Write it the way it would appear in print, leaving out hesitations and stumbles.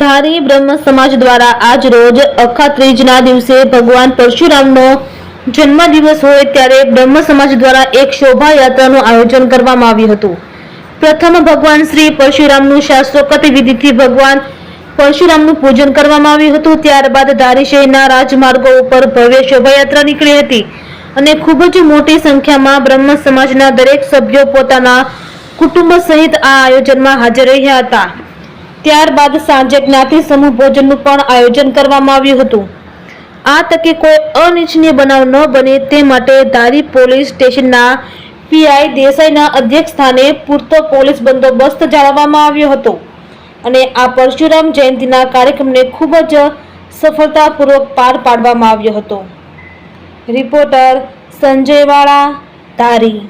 ધારી બ્રહ્મ સમાજ દ્વારા આજ રોજ અખાત્રીજના દિવસે ભગવાન પરશુરામનો જન્મદિવસ હોય ત્યારે બ્રહ્મ સમાજ દ્વારા એક શોભાયાત્રાનું આયોજન કરવામાં આવ્યું હતું। પ્રથમ ભગવાન શ્રી પરશુરામનું શાસ્ત્રોક્ત વિધિથી ભગવાન પરશુરામનું પૂજન કરવામાં આવ્યું હતું। ત્યારબાદ ધારી શહેરના રાજમાર્ગો ઉપર ભવ્ય શોભાયાત્રા નીકળી હતી અને ખૂબ જ મોટી સંખ્યામાં બ્રહ્મ સમાજના દરેક સભ્યો પોતાના કુટુંબ સહિત આ આયોજનમાં હાજર રહ્યા હતા। ત્યારબાદ સાંજે જ્ઞાતિ સમૂહ ભોજનનું પણ આયોજન કરવામાં આવ્યું હતું। આ તકે કોઈ અનિચ્છનીય બનાવ ન બને તે માટે ધારી પોલીસ સ્ટેશનના પીઆઈ દેસાઈના અધ્યક્ષ સ્થાને પૂરતો પોલીસ બંદોબસ્ત જાળવવામાં આવ્યો હતો અને આ પરશુરામ જયંતિના કાર્યક્રમને ખૂબ જ સફળતાપૂર્વક પાર પાડવામાં આવ્યો હતો। રિપોર્ટર સંજય વાળા, ધારી।